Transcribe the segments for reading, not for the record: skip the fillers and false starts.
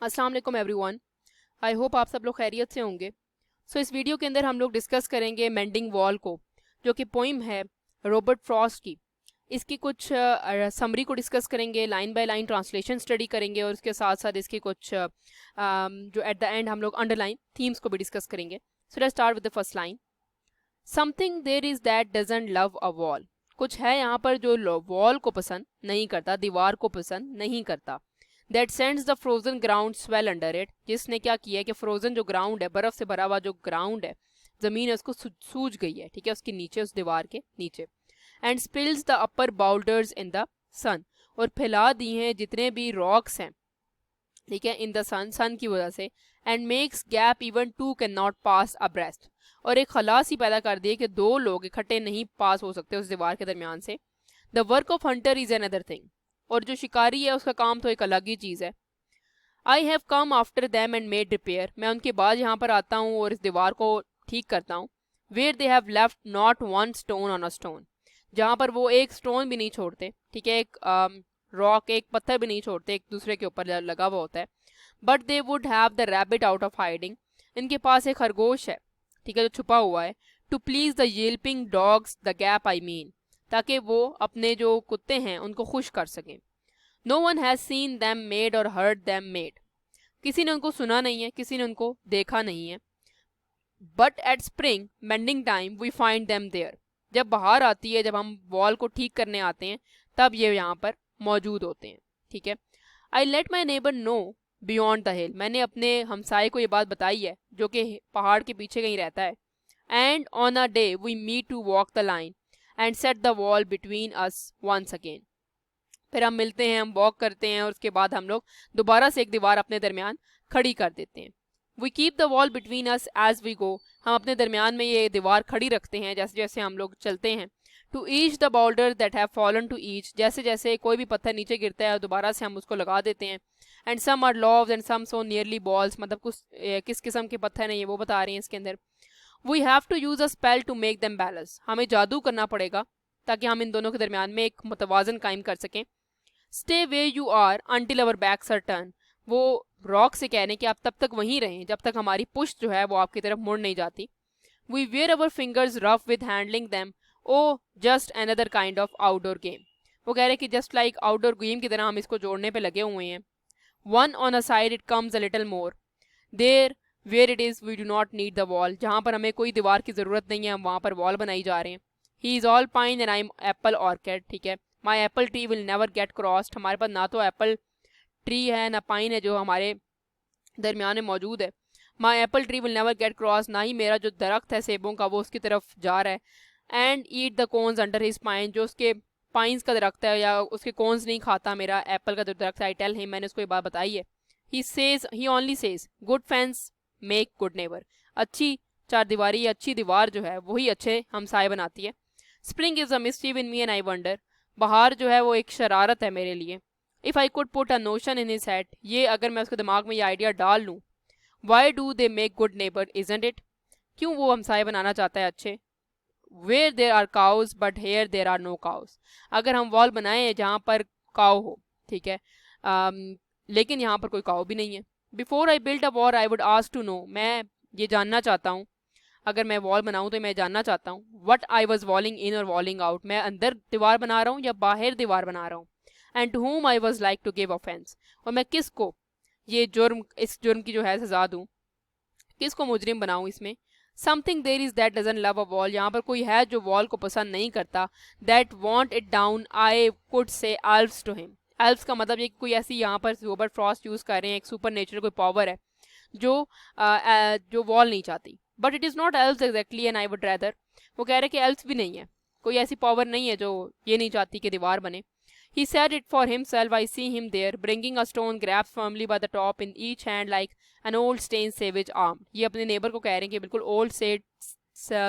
अस्सलाम वालेकुम everyone. I hope आप सब लोग खैरियत से होंगे। इस वीडियो के अंदर हम लोग डिस्कस करेंगे मेंडिंग वॉल को, जो कि पोइम है रॉबर्ट फ्रॉस्ट की। इसकी कुछ समरी को डिस्कस करेंगे, line by line translation study करेंगे, और उसके साथ साथ इसकी कुछ जो एट द एंड हम लोग अंडरलाइन थीम्स को भी डिस्कस करेंगे। So let's start with the first line. Something there is that doesn't love a wall. कुछ है यहाँ पर जो वॉल को पसंद नहीं करता, दीवार को पसंद नहीं करता। That sends the frozen ground swell under it. जिसने क्या किया है कि फ्रोजन जो ग्राउंड है, बर्फ से भरा हुआ जो ग्राउंड है, जमीन है, उसको सूज गई है, ठीक है, उसके नीचे, उस दीवार के नीचे। And spills the upper boulders in the sun. और फैला दी हैं जितने भी रॉक्स हैं, ठीक है, इन द सन की वजह से। And makes gap even two can not pass abreast. और एक खला सी पैदा कर दी है कि दो लोग इकट्ठे नहीं पास हो सकते उस दीवार के दरमियान से। The work of Hunter is another thing. और जो शिकारी है उसका काम तो एक अलग ही चीज़ है। I have come after them and made repair. मैं उनके बाद यहाँ पर आता हूँ और इस दीवार को ठीक करता हूँ। Where they have left not one stone on a stone. जहाँ पर वो एक स्टोन भी नहीं छोड़ते, ठीक है, एक रॉक, एक पत्थर भी नहीं छोड़ते, एक दूसरे के ऊपर लगा हुआ होता है। But they would have the rabbit out of hiding. इनके पास एक खरगोश है, ठीक है, जो छुपा हुआ है। To please the yelping dogs the gap I mean. ताकि वो अपने जो कुत्ते हैं उनको खुश कर सकें। No one has seen them made or heard them made. किसी ने उनको सुना नहीं है, किसी ने उनको देखा नहीं है। But at spring mending time we find them there. जब बाहर आती है, जब हम वॉल को ठीक करने आते हैं, तब ये यहाँ पर मौजूद होते हैं, ठीक है। I let my neighbour know beyond the hill. मैंने अपने हमसाए को ये बात बताई है जो कि पहाड़ के पीछे कहीं रहता है। And on a day we meet to walk the line and set the wall between us once again. फिर हम मिलते हैं, हम वॉक करते हैं, और उसके बाद हम लोग दोबारा से एक दीवार अपने दरमियान खड़ी कर देते हैं। We keep the wall between us as we go. हम अपने दरमियान में ये दीवार खड़ी रखते हैं जैसे जैसे हम लोग चलते हैं। To each the boulder that have fallen to each. जैसे जैसे कोई भी पत्थर नीचे गिरता है दोबारा से हम उसको लगा देते हैं। And some are loaves and some so nearly balls. मतलब कुछ किस किस्म के पत्थर हैं ये वो बता रहे हैं इसके अंदर। We have to use a spell to make them balance. हमें जादू करना पड़ेगा ताकि हम इन दोनों के दरमियान में एक मुतवाजन कायम कर सकें। Stay where you are until our backs are turn. वो रॉक से कह रहे हैं कि आप तब तक वहीं रहें जब तक हमारी पुश्त जो है वो आपकी तरफ मुड़ नहीं जाती। We wear our fingers rough with handling them. Oh just another kind of outdoor game. वो कह रहे हैं कि जस्ट लाइक आउटडोर गेम की तरह हम इसको जोड़ने पे लगे हुए हैं। One on a side it comes a little more there where it is we do not need the wall. जहाँ पर हमें कोई दीवार की ज़रूरत नहीं है, हम वहाँ पर वॉल बनाई जा रहे हैं। He is all pine and I am Apple orchid, ठीक है। माई Apple tree will never get crossed. हमारे पास ना तो एप्पल ट्री है ना पाइन है जो हमारे दरमियान में मौजूद है। माई Apple tree will never get cross. ना ही मेरा जो दरख्त है सेबों का वो उसकी तरफ जा रहा है। And eat the cons under his pine. जो उसके पाइन्स का दरख्त है या उसके कोन्स नहीं खाता मेरा एप्पल का जो दरख्त है। आई टेल हिम, मैंने उसको ये बात बताई है। He only says good fences make good neighbour. अच्छी चारदीवारी, अच्छी दीवार जो है वही अच्छे हमसाए बनाती है। Spring is a mischief in me and I wonder. बाहर जो है वो एक शरारत है मेरे लिए। If I could put a notion in his head. ये अगर मैं उसके दिमाग में ये आइडिया डाल लूँ। Why do they make good neighbour isn't it. क्यों वो हमसाए बनाना चाहता है अच्छे। Where there are cows but here there are no cows. अगर हम वॉल बनाए जहाँ पर काउ हो, ठीक है, लेकिन यहाँ पर कोई काउ भी नहीं है। Before I build a wall I would ask to know. मैं ये जानना चाहता हूँ, अगर मैं वॉल बनाऊँ तो मैं जानना चाहता हूँ वट आई वॉज वॉलिंग इन और वॉलिंग आउट। मैं अंदर दीवार बना रहा हूँ या बाहर दीवार बना रहा हूँ। And to whom I was like to give offence. और मैं किसको ये जुर्म, इस जुर्म की जो है सजा दूँ, किसको मुजरिम बनाऊँ इसमें। Something there is that doesn't love a wall. यहाँ पर कोई है जो वॉल को पसंद नहीं करता। That want it down I could say elves to him. Elves का मतलब ये कोई ऐसी, यहाँ पर रॉबर्ट फ्रॉस्ट यूज़ कर रहे हैं, एक सुपर नेचुरल कोई पावर है जो वॉल नहीं चाहती। But it is not elves exactly and I would rather. वो कह रहे हैं कि एल्व्स भी नहीं है, कोई ऐसी पावर नहीं है जो ये नहीं चाहती कि दीवार बने। He said it for himself. I see him there, bringing a stone grabbed firmly by the top in each hand like an old stained savage arm. ये अपने नेबर को कह रहे हैं कि बिल्कुल ओल्ड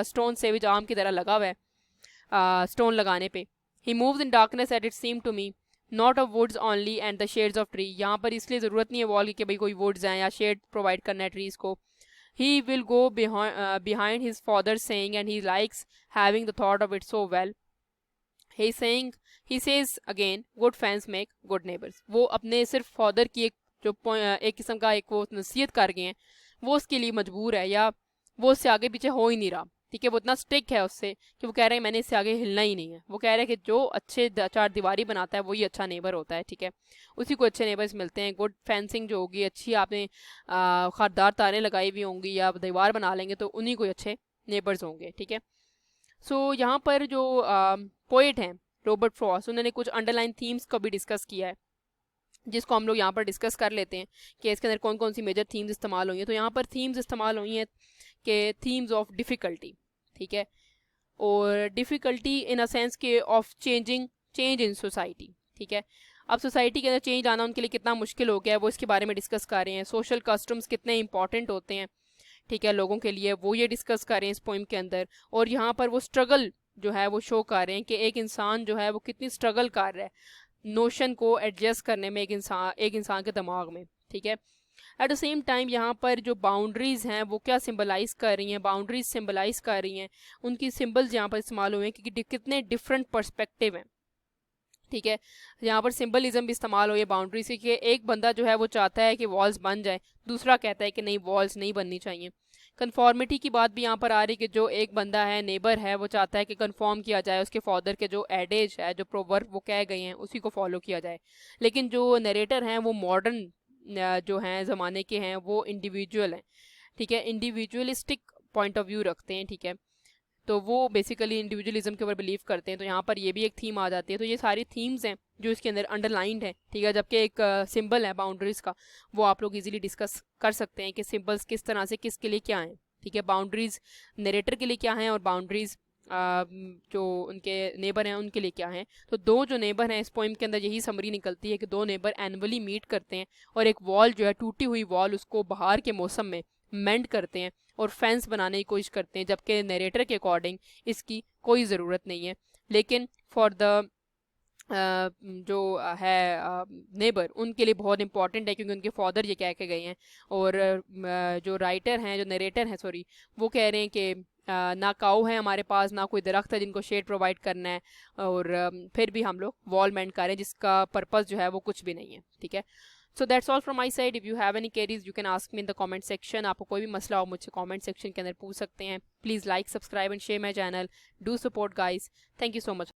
स्टोन सेविज आर्म की तरह लगा हुआ है स्टोन लगाने पे। He moves in darkness as it seemed to me, not of woods only and the shades of tree. यहाँ पर इसलिए ज़रूरत नहीं है वॉल की कि भाई कोई वुड्स हैं या शेड प्रोवाइड करना है ट्रीज़ को। He will go behind his father saying, and he likes having the thought of it so well. He says again, good fans make good neighbors. वो अपने सिर्फ फादर की एक जो एक किस्म का एक वो नसीहत कर गए हैं, वो उसके लिए मजबूर है या वो उससे आगे पीछे हो ही नहीं रहा। ठीक है, वो इतना स्टिक है उससे कि वो कह रहे हैं मैंने इससे आगे हिलना ही नहीं है। वो कह रहे हैं कि जो अच्छे चार दीवारी बनाता है वही अच्छा नेबर होता है। ठीक है, उसी को अच्छे नेबर्स मिलते हैं। गुड फेंसिंग जो होगी, अच्छी आपने खारदार तारें लगाई हुई होंगी या दीवार बना लेंगे तो उन्हीं को अच्छे नेबर्स होंगे। ठीक है, सो यहाँ पर जो पोइट हैं रॉबर्ट फ्रॉस्ट, उन्होंने कुछ अंडरलाइन थीम्स को भी डिस्कस किया है, जिसको हम लोग यहाँ पर डिस्कस कर लेते हैं कि इसके अंदर कौन कौन सी मेजर थीम्स इस्तेमाल हुई हैं। तो यहाँ पर थीम्स इस्तेमाल हुई हैं कि थीम्स ऑफ डिफ़िकल्टी। ठीक है, और डिफ़िकल्टी इन अ सेंस के ऑफ चेंज इन सोसाइटी। ठीक है, अब सोसाइटी के अंदर चेंज आना उनके लिए कितना मुश्किल हो गया है वो इसके बारे में डिस्कस कर रहे हैं। सोशल कस्टम्स कितने इंपॉर्टेंट होते हैं, ठीक है, लोगों के लिए, वो ये डिस्कस कर रहे हैं इस पोइम के अंदर। और यहाँ पर वो स्ट्रगल जो है वो शो कर रहे हैं कि एक इंसान जो है वो कितनी स्ट्रगल कर रहा है नोशन को एडजस्ट करने में एक इंसान के दिमाग में। ठीक है, एट द सेम टाइम यहाँ पर जो बाउंड्रीज़ हैं वो क्या सिंबलाइज कर रही हैं, बाउंड्रीज सिंबलाइज कर रही हैं, उनकी सिंबल्स यहाँ पर इस्तेमाल हुए हैं कि कितने डिफरेंट पर्सपेक्टिव हैं। ठीक है, यहाँ पर सिंबलिज्म भी इस्तेमाल हो, ये बाउंड्री से कि एक बंदा जो है वो चाहता है कि वॉल्स बन जाए, दूसरा कहता है कि नहीं वॉल्स नहीं बननी चाहिए। कन्फॉर्मिटी की बात भी यहाँ पर आ रही कि जो एक बंदा है नेबर है वो चाहता है कि कन्फॉर्म किया जाए, उसके फादर के जो एडेज है, जो प्रोवर्ब वो कह गए हैं उसी को फॉलो किया जाए। लेकिन जो नरेटर हैं वो मॉडर्न जो हैं ज़माने के हैं, वो इंडिविजुअल हैं। ठीक है, इंडिविजुअलिस्टिक पॉइंट ऑफ व्यू रखते हैं। ठीक है, तो वो बेसिकली इंडिविजुअलिज्म के ऊपर बिलीव करते हैं। तो यहाँ पर ये भी एक थीम आ जाती है। तो ये सारी थीम्स हैं जो इसके अंदर अंडरलाइंड है। ठीक है, जबकि एक सिंबल है बाउंड्रीज का, वो आप लोग इजीली डिस्कस कर सकते हैं कि सिंबल्स किस तरह से किसके लिए क्या हैं। ठीक है, बाउंड्रीज नरेटर के लिए क्या हैं और बाउंड्रीज जो उनके नेबर हैं उनके लिए क्या हैं। तो दो जो नेबर हैं इस पोइम के अंदर यही समरी निकलती है कि दो नेबर एनुअली मीट करते हैं और एक वॉल जो है टूटी हुई वॉल उसको बाहर के मौसम में मेंड करते हैं और फेंस बनाने की कोशिश करते हैं, जबकि नरेटर के अकॉर्डिंग इसकी कोई ज़रूरत नहीं है। लेकिन फॉर द जो है नेबर उनके लिए बहुत इंपॉर्टेंट है, क्योंकि उनके फादर ये कह के गए हैं। और जो राइटर हैं, जो नरेटर हैं सॉरी, वो कह रहे हैं कि ना काऊ है हमारे पास, ना कोई दरख्त है जिनको शेड प्रोवाइड करना है, और फिर भी हम लोग वॉल मेंट कर रहे हैं जिसका पर्पस जो है वो कुछ भी नहीं है। ठीक है, so that's all from my side. If you have any queries you can ask me in the comment section. आपको कोई भी मसला हो मुझसे कमेंट सेक्शन के अंदर पूछ सकते हैं। Please like, subscribe and share my channel. Do support guys. Thank you so much.